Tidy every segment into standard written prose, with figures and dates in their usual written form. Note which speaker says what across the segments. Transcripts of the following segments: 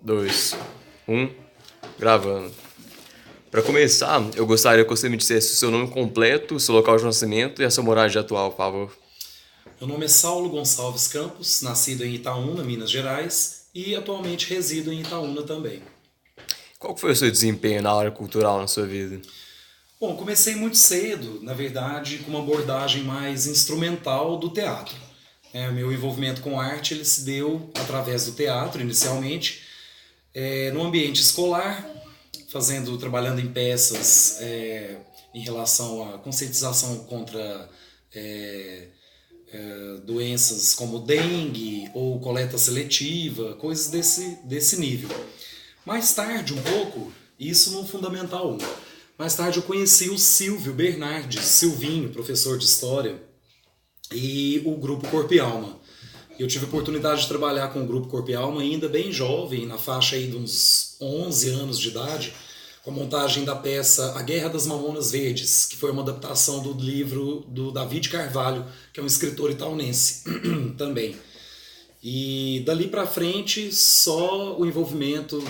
Speaker 1: dois, um, gravando. Para começar, eu gostaria que você me dissesse o seu nome completo, seu local de nascimento e a sua morada atual, por favor.
Speaker 2: Meu nome é Saulo Gonçalves Campos, nascido em Itaúna, Minas Gerais, e atualmente resido em Itaúna também.
Speaker 1: Qual que foi o seu desempenho na área cultural na sua vida?
Speaker 2: Bom, comecei muito cedo, na verdade, com uma abordagem mais instrumental do teatro. Meu envolvimento com arte ele se deu através do teatro, inicialmente, no ambiente escolar, trabalhando em peças em relação à conscientização contra doenças como dengue ou coleta seletiva, coisas desse nível. Mais tarde, um pouco, isso no Fundamental 1. Mais tarde eu conheci o Silvio Bernardes, Silvinho, professor de História, e o Grupo Corpo e Alma. Eu tive a oportunidade de trabalhar com o Grupo Corpo e Alma ainda bem jovem, na faixa aí de uns 11 anos de idade, com a montagem da peça A Guerra das Mamonas Verdes, que foi uma adaptação do livro do David Carvalho, que é um escritor itaunense também. E dali para frente, só o envolvimento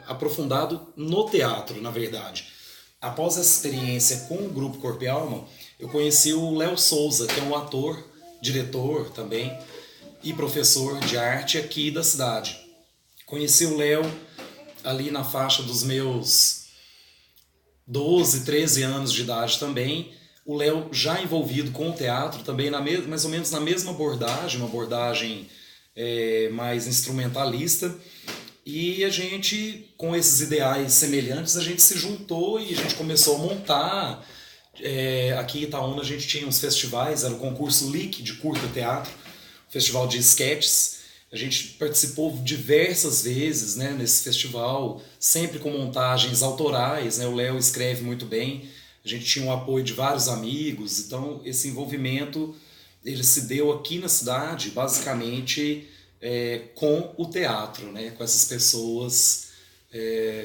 Speaker 2: aprofundado no teatro, na verdade. Após essa experiência com o Grupo Corpo e Alma, eu conheci o Léo Souza, que é um ator, diretor também, e professor de arte aqui da cidade. Conheci o Léo ali na faixa dos meus 12, 13 anos de idade também. O Léo já envolvido com o teatro, também mais ou menos na mesma abordagem, uma abordagem mais instrumentalista. E a gente, com esses ideais semelhantes, a gente se juntou e a gente começou a montar. Aqui em Itaúna a gente tinha uns festivais, era o concurso LIC de curta teatro, festival de sketches. A gente participou diversas vezes, né, nesse festival, sempre com montagens autorais, né, o Léo escreve muito bem, a gente tinha o apoio de vários amigos, então esse envolvimento ele se deu aqui na cidade, basicamente com o teatro, né, com essas pessoas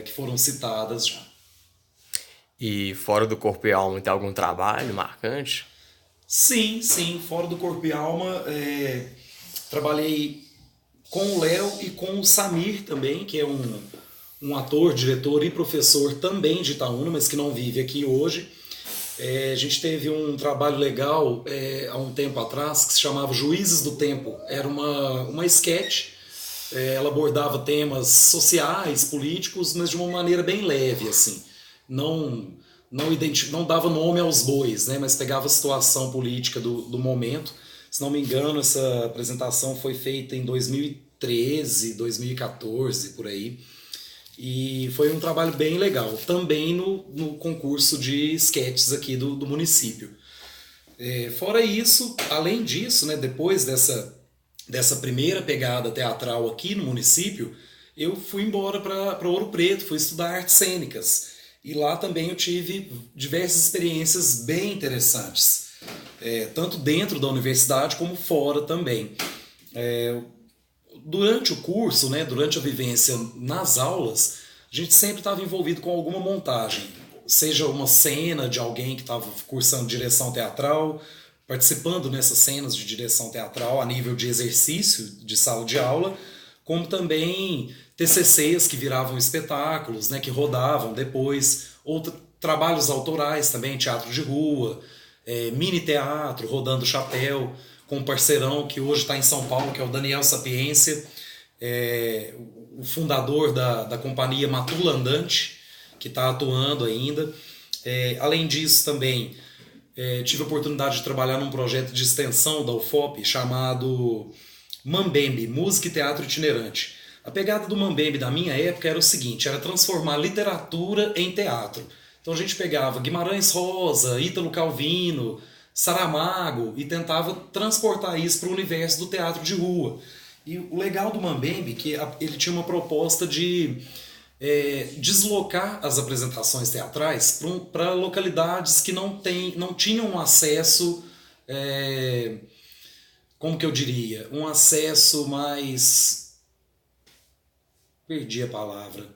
Speaker 2: que foram citadas já.
Speaker 1: E fora do corpo e alma, tem algum trabalho marcante?
Speaker 2: Sim, sim, fora do corpo e alma, trabalhei com o Léo e com o Samir também, que é um ator, diretor e professor também de Itaúna, mas que não vive aqui hoje. A gente teve um trabalho legal há um tempo atrás que se chamava Juízes do Tempo. Era uma sketch, ela abordava temas sociais, políticos, mas de uma maneira bem leve, assim. Não dava nome aos bois, né, mas pegava a situação política do momento. Se não me engano, essa apresentação foi feita em 2013, 2014, por aí. E foi um trabalho bem legal, também no concurso de sketches aqui do município. Fora isso, além disso, né, depois dessa primeira pegada teatral aqui no município, eu fui embora para Ouro Preto, fui estudar artes cênicas. E lá também eu tive diversas experiências bem interessantes. Tanto dentro da universidade como fora também. Durante o curso, né, durante a vivência nas aulas, a gente sempre estava envolvido com alguma montagem, seja uma cena de alguém que estava cursando direção teatral, participando nessas cenas de direção teatral a nível de exercício de sala de aula, como também TCCs que viravam espetáculos, né, que rodavam depois, ou trabalhos autorais também, teatro de rua, mini teatro, rodando chapéu, com um parceirão que hoje está em São Paulo, que é o Daniel Sapiência, o fundador da companhia Matula Andante, que está atuando ainda. Além disso, também tive a oportunidade de trabalhar num projeto de extensão da UFOP chamado Mambembe, Música e Teatro Itinerante. A pegada do Mambembe da minha época era o seguinte, era transformar literatura em teatro. Então a gente pegava Guimarães Rosa, Ítalo Calvino, Saramago e tentava transportar isso para o universo do teatro de rua. E o legal do Mambembe é que ele tinha uma proposta de deslocar as apresentações teatrais para localidades que não tinham acesso, como que eu diria, um acesso mais... perdi a palavra.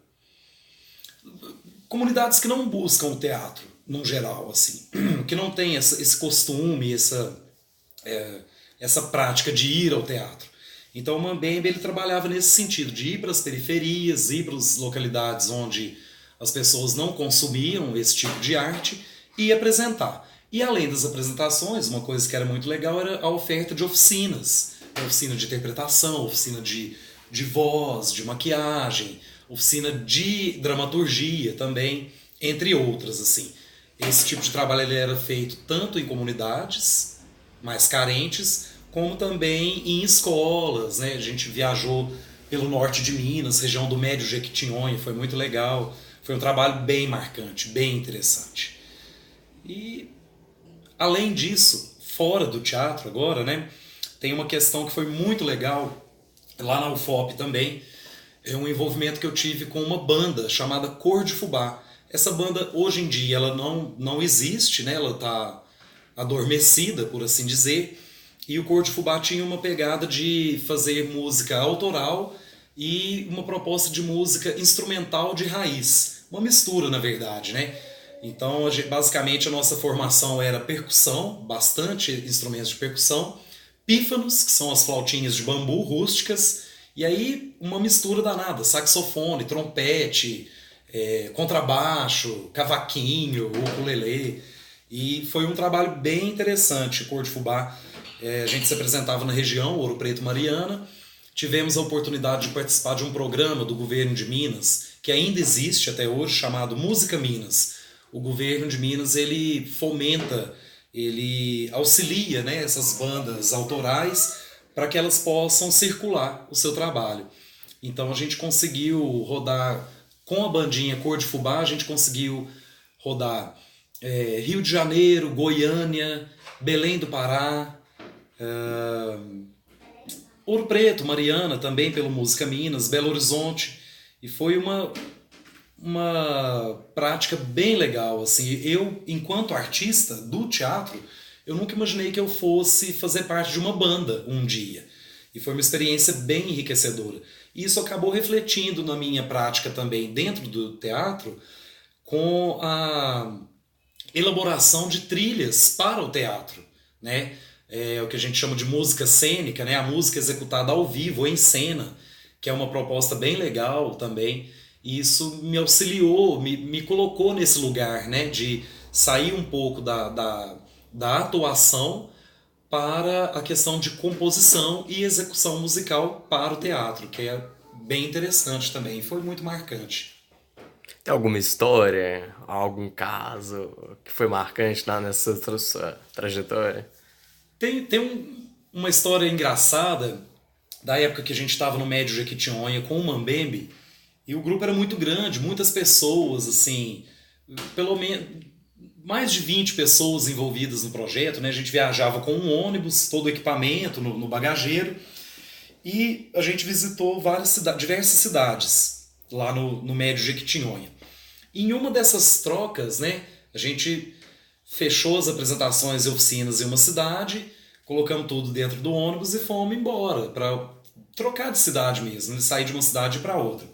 Speaker 2: Comunidades que não buscam o teatro, no geral, assim, que não tem esse costume, essa prática de ir ao teatro. Então o Mambembe ele trabalhava nesse sentido, de ir para as periferias, ir para as localidades onde as pessoas não consumiam esse tipo de arte e apresentar. E além das apresentações, uma coisa que era muito legal era a oferta de oficinas. Oficina de interpretação, oficina de voz, de maquiagem, oficina de dramaturgia também, entre outras, assim. Esse tipo de trabalho ele era feito tanto em comunidades mais carentes, como também em escolas, né? A gente viajou pelo norte de Minas, região do Médio Jequitinhonha, foi muito legal. Foi um trabalho bem marcante, bem interessante. E além disso, fora do teatro agora, né? Tem uma questão que foi muito legal, lá na UFOP também, é um envolvimento que eu tive com uma banda chamada Cor de Fubá. Essa banda, hoje em dia, ela não existe, né? Ela está adormecida, por assim dizer, e o Cor de Fubá tinha uma pegada de fazer música autoral e uma proposta de música instrumental de raiz. Uma mistura, na verdade, né? Então, basicamente, a nossa formação era percussão, bastante instrumentos de percussão, pífanos, que são as flautinhas de bambu rústicas, e aí uma mistura danada, saxofone, trompete, contrabaixo, cavaquinho, ukulele. E foi um trabalho bem interessante, Cor de Fubá. A gente se apresentava na região, Ouro Preto, Mariana. Tivemos a oportunidade de participar de um programa do governo de Minas, que ainda existe até hoje, chamado Música Minas. O governo de Minas ele fomenta, ele auxilia, né, essas bandas autorais para que elas possam circular o seu trabalho. Então a gente conseguiu rodar com a bandinha Cor de Fubá, a gente conseguiu rodar Rio de Janeiro, Goiânia, Belém do Pará, Ouro Preto, Mariana, também pelo Música Minas, Belo Horizonte. E foi uma prática bem legal. Assim, eu, enquanto artista do teatro, eu nunca imaginei que eu fosse fazer parte de uma banda um dia. E foi uma experiência bem enriquecedora. E isso acabou refletindo na minha prática também dentro do teatro, com a elaboração de trilhas para o teatro, né? É o que a gente chama de música cênica, né? A música executada ao vivo, em cena, que é uma proposta bem legal também. E isso me auxiliou, me colocou nesse lugar, né? De sair um pouco da atuação para a questão de composição e execução musical para o teatro, que é bem interessante também. E foi muito marcante.
Speaker 1: Tem alguma história, algum caso que foi marcante nessa sua trajetória?
Speaker 2: Tem uma história engraçada da época que a gente estava no Médio Jequitinhonha com o Mambembe, e o grupo era muito grande, muitas pessoas, assim, pelo menos mais de 20 pessoas envolvidas no projeto, né? A gente viajava com um ônibus, todo o equipamento no bagageiro, e a gente visitou diversas cidades lá no Médio Jequitinhonha. E em uma dessas trocas, né, a gente fechou as apresentações e oficinas em uma cidade, colocamos tudo dentro do ônibus e fomos embora, para trocar de cidade mesmo, sair de uma cidade para outra.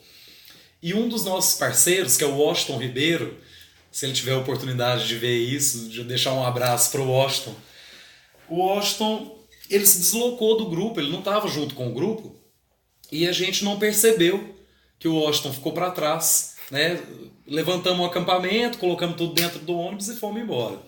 Speaker 2: E um dos nossos parceiros, que é o Washington Ribeiro, se ele tiver a oportunidade de ver isso, de deixar um abraço para o Washington. O Washington, ele se deslocou do grupo, ele não estava junto com o grupo, e a gente não percebeu que o Washington ficou para trás, né? Levantamos o acampamento, colocamos tudo dentro do ônibus e fomos embora.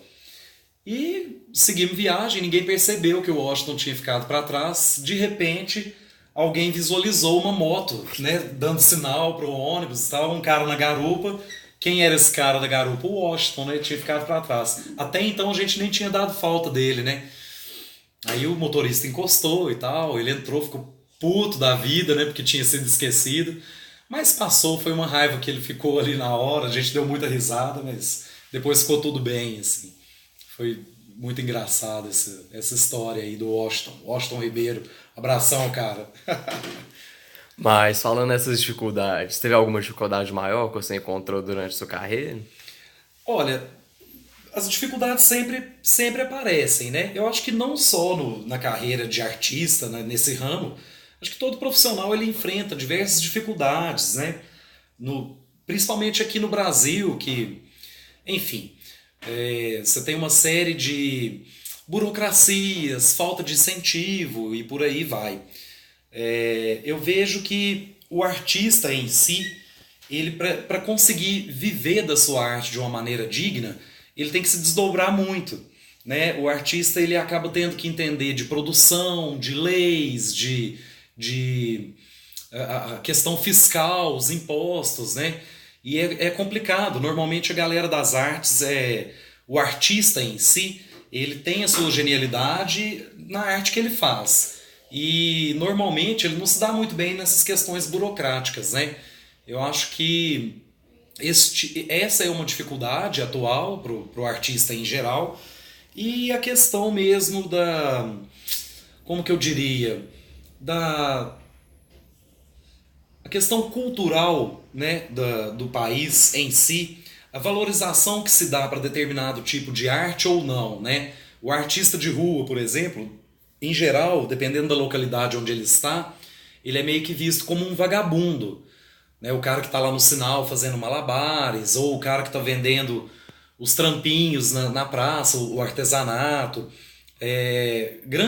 Speaker 2: E seguimos viagem, ninguém percebeu que o Washington tinha ficado para trás. De repente, alguém visualizou uma moto, né, dando sinal para o ônibus. Estava um cara na garupa. Quem era esse cara da garupa? O Washington, né? Tinha ficado para trás. Até então a gente nem tinha dado falta dele, né? Aí o motorista encostou e tal, ele entrou, ficou puto da vida, né? Porque tinha sido esquecido. Mas passou, foi uma raiva que ele ficou ali na hora, a gente deu muita risada, mas depois ficou tudo bem, assim. Foi muito engraçado essa história aí do Washington Ribeiro. Abração, cara.
Speaker 1: Mas falando nessas dificuldades, teve alguma dificuldade maior que você encontrou durante a sua carreira?
Speaker 2: Olha, as dificuldades sempre aparecem, né? Eu acho que não só na carreira de artista, né, nesse ramo, acho que todo profissional ele enfrenta diversas dificuldades, né? Principalmente aqui no Brasil, que, enfim, você tem uma série de burocracias, falta de incentivo e por aí vai. Eu vejo que o artista em si, ele para conseguir viver da sua arte de uma maneira digna, ele tem que se desdobrar muito, né? O artista ele acaba tendo que entender de produção, de leis, de a questão fiscal, os impostos, né? E é complicado. Normalmente a galera das artes, o artista em si, ele tem a sua genialidade na arte que ele faz. E normalmente ele não se dá muito bem nessas questões burocráticas, né? Eu acho que essa é uma dificuldade atual para o artista em geral. E a questão mesmo como que eu diria, da a questão cultural, né, do país em si, a valorização que se dá para determinado tipo de arte ou não, né? O artista de rua, por exemplo, em geral, dependendo da localidade onde ele está, ele é meio que visto como um vagabundo, né? O cara que está lá no sinal fazendo malabares, ou o cara que está vendendo os trampinhos na praça, o artesanato.